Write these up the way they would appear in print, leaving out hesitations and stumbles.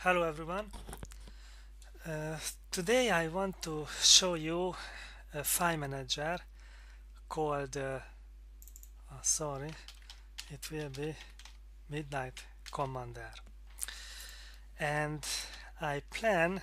Hello everyone. Uh, Today I want to show you a file manager called, sorry, it will be Midnight Commander. And I plan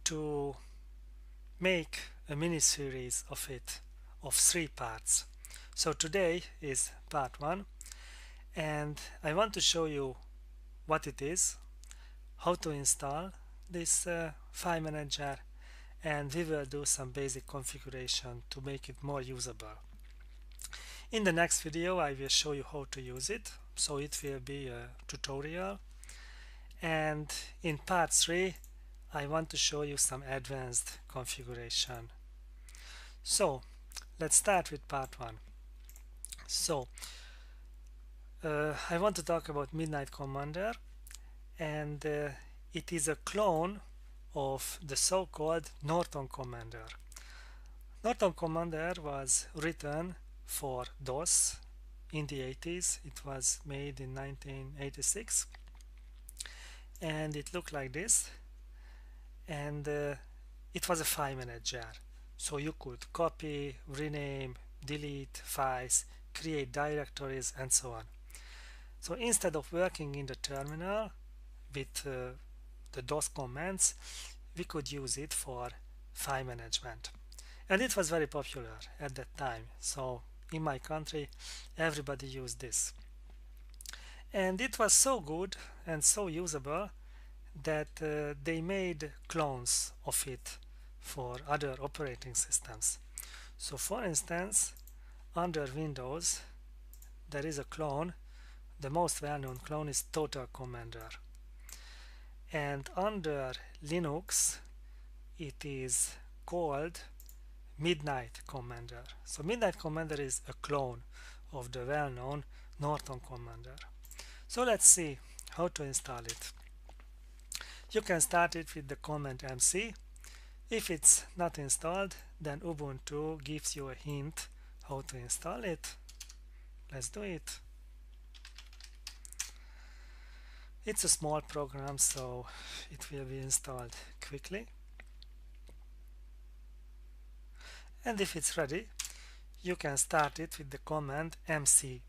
to make a mini series of it of 3 parts. So today is part 1 and I want to show you what it is, how to install this file manager, and we will do some basic configuration to make it more usable. In the next video I will show you how to use it, so it will be a tutorial, and in part 3 I want to show you some advanced configuration. So let's start with part 1. So I want to talk about Midnight Commander, and it is a clone of the so-called Norton Commander. Norton Commander was written for DOS in the 80s. It was made in 1986 and it looked like this, and it was a file manager, so you could copy, rename, delete files, create directories, and so on. So instead of working in the terminal with the DOS commands, we could use it for file management, and it was very popular at that time. So in my country everybody used this, and it was so good and so usable that they made clones of it for other operating systems. So for instance, under Windows there is a clone. The most well-known clone is Total Commander, and under Linux it is called Midnight Commander. So Midnight Commander is a clone of the well-known Norton Commander. So let's see how to install it. You can start it with the command MC. If it's not installed, then Ubuntu gives you a hint how to install it. Let's do it. It's a small program, so it will be installed quickly. And if it's ready, you can start it with the command MC.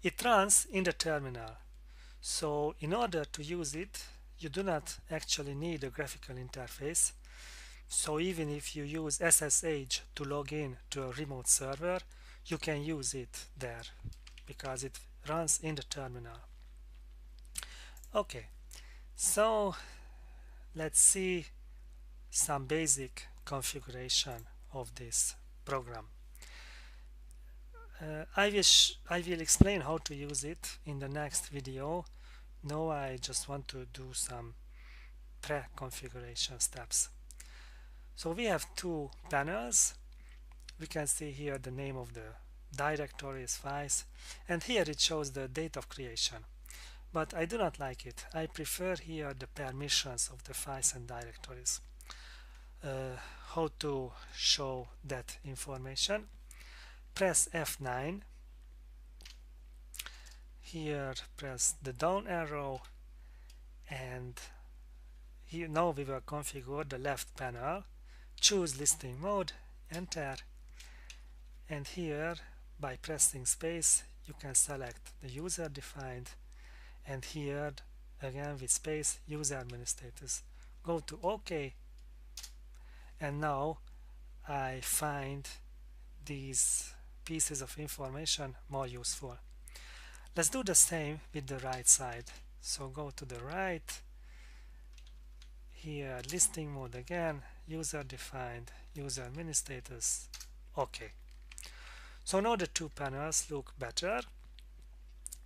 It runs in the terminal, so in order to use it, you do not actually need a graphical interface. So even if you use SSH to log in to a remote server, you can use it there because it runs in the terminal. Okay, so let's see some basic configuration of this program. I will explain how to use it in the next video. Now I just want to do some pre-configuration steps. So we have 2 panels. We can see here the name of the directories, files, and here it shows the date of creation. But I do not like it. I prefer here the permissions of the files and directories. How to show that information? Press F9. Here press the down arrow, and here now we will configure the left panel. Choose listing mode, enter, and here by pressing space you can select the user defined, and here again with space user administrators. Go to OK, and now I find these pieces of information more useful. Let's do the same with the right side. So go to the right, here listing mode again, user defined, user administrators, OK. So now the 2 panels look better.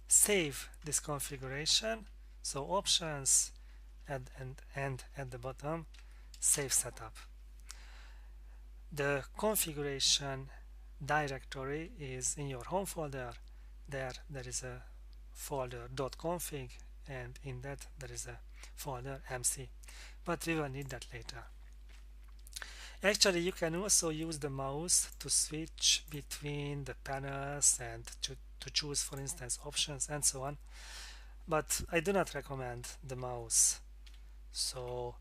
Save this configuration, so options and at the bottom, save setup. The configuration directory is in your home folder. There is a folder .config, and in that there is a folder MC, but we will need that later. Actually, you can also use the mouse to switch between the panels and to choose, for instance, options and so on, but I do not recommend the mouse, so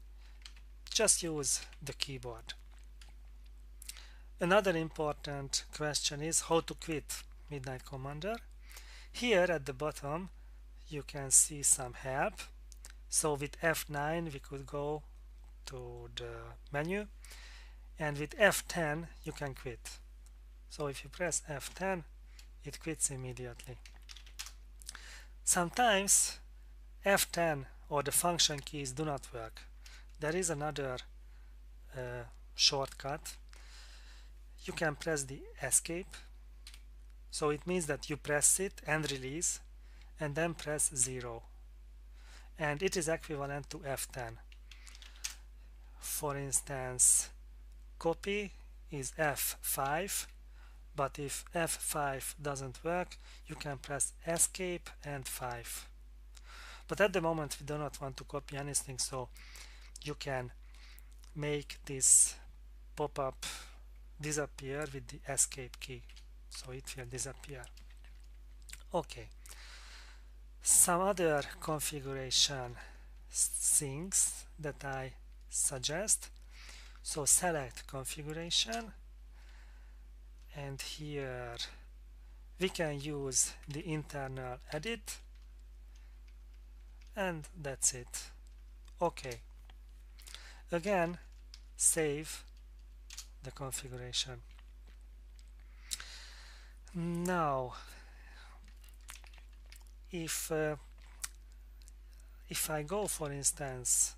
just use the keyboard. Another important question is how to quit Midnight Commander. Here at the bottom you can see some help. So with F9 we could go to the menu, and with F10 you can quit. So if you press F10, it quits immediately. Sometimes F10 or the function keys do not work. There is another shortcut. You can press the escape, so it means that you press it and release and then press 0, and it is equivalent to F10. For instance, copy is F5, but if F5 doesn't work, you can press escape and 5. But at the moment we do not want to copy anything, so you can make this pop-up disappear with the escape key, so it will disappear. Okay, some other configuration things that I suggest. So select configuration, and here we can use the internal edit, and that's it. Okay, again save the configuration. Now if I go, for instance,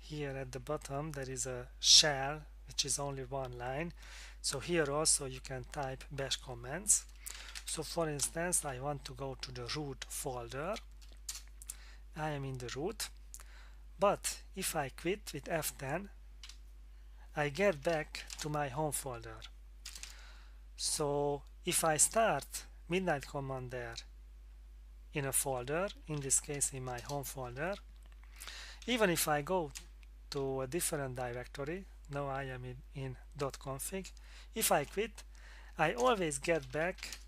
here at the bottom there is a shell which is only one line, so here also you can type bash commands. So for instance, I want to go to the root folder. I am in the root, but if I quit with F10, I get back to my home folder. So if I start Midnight Commander in a folder, in this case in my home folder, even if I go to a different directory, now I am in .config, if I quit, I always get back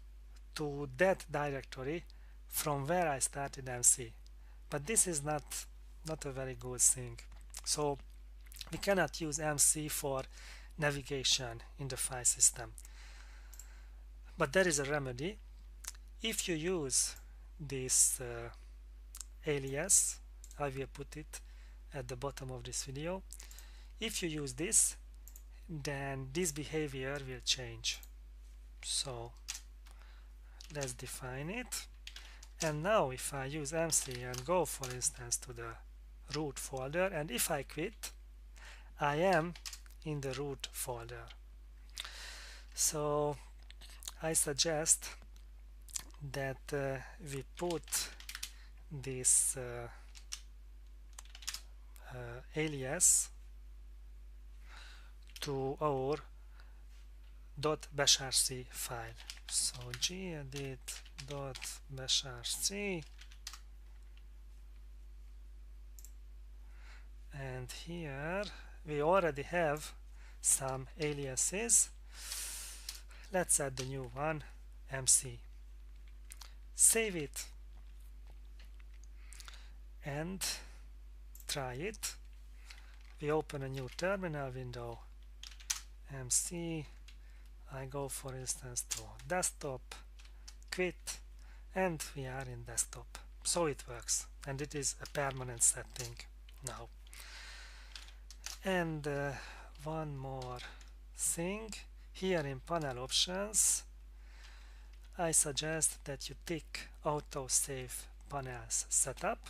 to that directory from where I started MC. But this is not a very good thing. So we cannot use MC for navigation in the file system. But there is a remedy. If you use this alias, I will put it at the bottom of this video. If you use this, then this behavior will change. So let's define it. And now if I use MC and go, for instance, to the root folder, and if I quit, I am in the root folder. So I suggest that we put this alias to our .bashrc file. So gedit.bashrc, and here we already have some aliases. Let's add the new one, MC. Save it and try it. We open a new terminal window, MC, I go for instance to desktop, quit, and we are in desktop. So it works, and it is a permanent setting now. And one more thing, here in panel options I suggest that you tick auto save panels setup,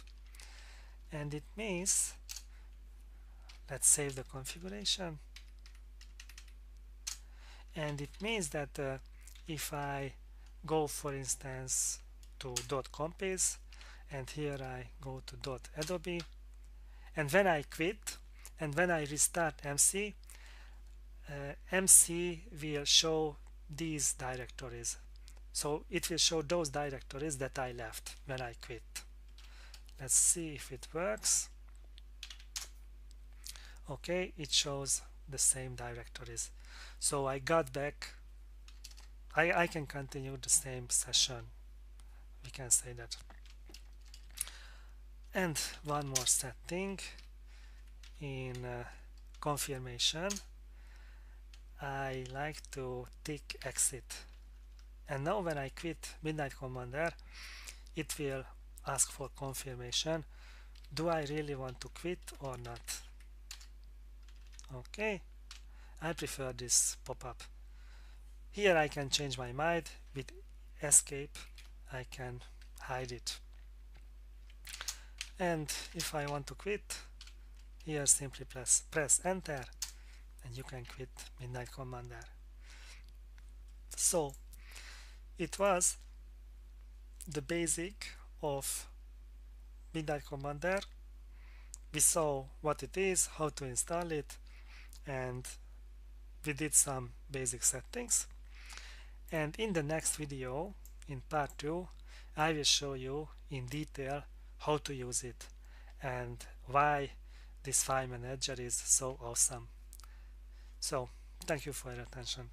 and it means, let's save the configuration, and it means that if I go for instance to .compiz, and here I go to .adobe, and when I quit and when I restart MC, MC will show these directories. So it will show those directories that I left when I quit. Let's see if it works. Okay, it shows the same directories. So I got back, I can continue the same session, we can say that. And one more setting in confirmation, I like to tick exit. And now when I quit Midnight Commander, it will ask for confirmation. Do I really want to quit or not? Okay, I prefer this pop-up. Here I can change my mind. With escape I can hide it. And if I want to quit, here simply press enter and you can quit Midnight Commander. So it was the basic of Midnight Commander. We saw what it is, how to install it, and we did some basic settings. And in the next video, in part 2, I will show you in detail how to use it and why this file manager is so awesome. So, thank you for your attention.